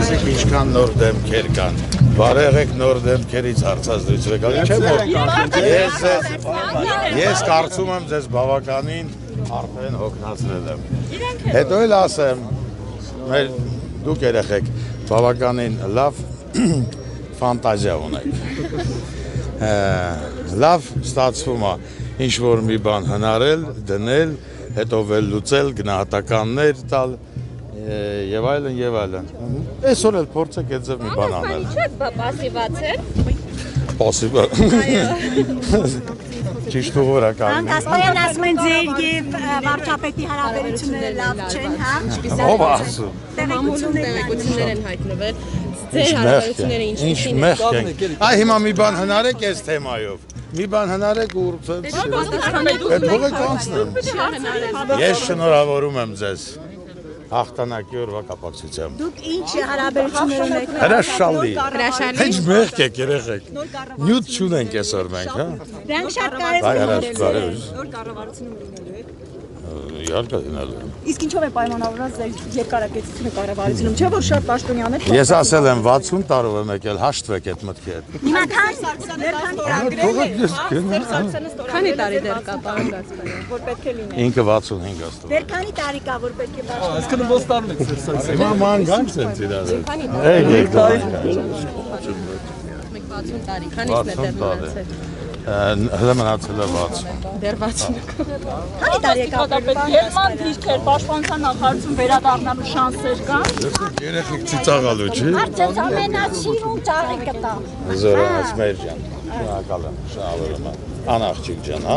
տեսեք ինչքան նոր դեմքեր կան։ Բարեղեք նոր դեմքերից հարցազրույցը գալի չէ՞ որ ես կարծում եմ ձեզ բավականին արդեն հոգնածրել եմ։ Հետո էլ ասեմ, դուք երեխեք բավականին լավ ֆանտազիա ունեք։ Լավ ստացվում է ինչ-որ մի բան հնարել, դնել, հետո վերլուծել, գնահատականներ տալ եւ այլն եւ այլն։ Այսօր էլ փորձեք այդ ձև մի բան անել։ Պասիվացել։ Պասիվա։ Ճիշտ ուղղակի։ Կասպարյան ասում են ձեր եւ վարչապետի հարաբերությունները լավ չեն, հա։ Ով ասում։ Տեղեկություններ են հայտնվել։ Ձեր հարաբերությունները ինչպիսին են։ Այ հիմա մի բան հնարեք այս թեմայով։ Մի բան հնարեք ու այդ փողը կանցնեմ։ Ես շնորհավորում եմ ձեզ։ Հաղթանակի օրվա կապակցությամբ։ Դուք ինչ հարաբերություններ ունեք։ Հրաշալի։ Ինչ մեղք եք երեխեք։ Նյութ չունենք այսօր մենք, հա։ Դրանք շատ կարևոր են։ Նոր կառավարությունը լինելու է։ Իհարկե լինելու է։ Իսկ ինչով է պայմանավորված ձեր երկարակեցությունը կառավարությունում, չէ՞ որ շատ պաշտոնյաներ։ Ես ասել եմ 60 տարով եմ եկել, հաշտվեք այդ մտքի հետ։ Հիմա Քանի տարի դեռ կա պարոն Գասպարյան։ Որ պետք է լինի։ Ինքը 65 աստու։ դեռ քանի տարի կա որ պետք է պաշտպանել։ Այսինքն ո՞ս տարն եք սերսած։ Հիմա ման գանք սենց իրար։ Մեկ 60 տարի, քանից է դեռ մնացել։ Հələ մնացել է 60։ Դեռ 60։ Քանի տարի եք ապրել։ Երման դիրքեր պաշտպանության նախարարություն վերադառնալու շանսեր կան։ Երեխեք ծիծաղալու չի։ Արդեն ամենաչիրուն ծաղի կտա։ Զորաց մեր ջան։ Շնորհակալ եմ, շնորհավորում եմ։ Անաղջիկ ջան, հա։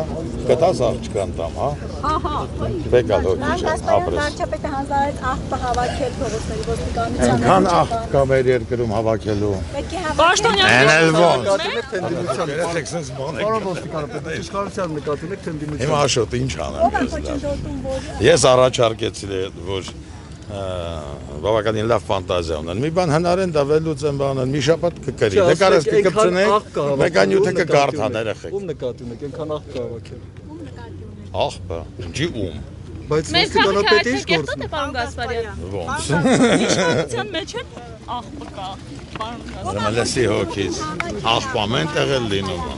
Կտաս աղջկան տամ, հա։ Ահա։ Բեկալ հոգի ջան, Կասպարյան ապրես։ վարչապետը հանձնարարեց աղբը հավաքել փողոցների ոստիկանության։ Այնքան աղ կա մեր երկրում հավաքելու։ Պետք է հավաքել։ Պաշտոնյաներ Են էլ ոնց։ Երեխեք սենց բան եք։ Իշխանության նկատում եք թնդիմություն։ Հիմա աշոտ ինչ անեմ Ո՞վ է ես դա։ կոչնդոտում որ։ Ես առաջարկեցի որ բավականին լավ ֆանտազիա ունեն։ Մի բան հնարեն դա վերլուծեն բանան, մի շաբաթ կկրի։ Դե կարես կկպցնենք, մեկանյութը կգարթան երեխեք։ Ում նկատի ունեք, այնքան աղ կա հավաքել։ Աղբը, ինչի ում։ Բայց Մեր ոստիկանապետի ինչ քաղաքի գործն է։ պարոն Գասպարյան։ Ոնց։ իշխանության մեջ է աղբը կա։ Պարոն Զմելեսի հոգից։ Աղբը ամեն տեղ էլ լինում է։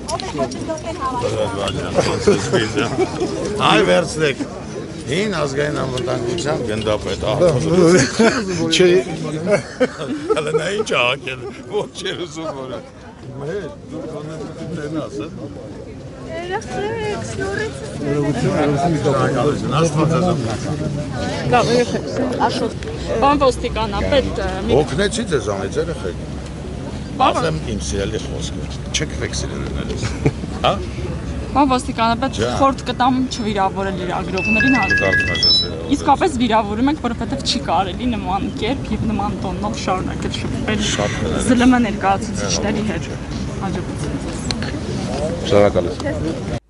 Այ վերցնեք։ Հին ազգային անվտանգության գնդապետ աղբը։ Չի։ Հələ նա ինչ աղակել, ոչ էր ուզում որը։ Մեր, դուր կանեն ասել։ Պարոն ոստիկանապետ, Օգնեցի ձեզանից երեխեք։ Ասեմ իմ սիրելի խոսքը։ Չեք վեքսիլերներս։ Հա։ պարոն ոստիկանապետ, խորտ կտամ չվիրավորել իրագրողներին Կարծում ես էս։ իսկապես վիրավորում ենք, որովհետև չի կարելի նման կերպ եւ նման տոնով շարունակել շփվել ԶԼՄ ներկայացուցիչների հետ։ Հաջողություն։ Շնորհակալ եմ։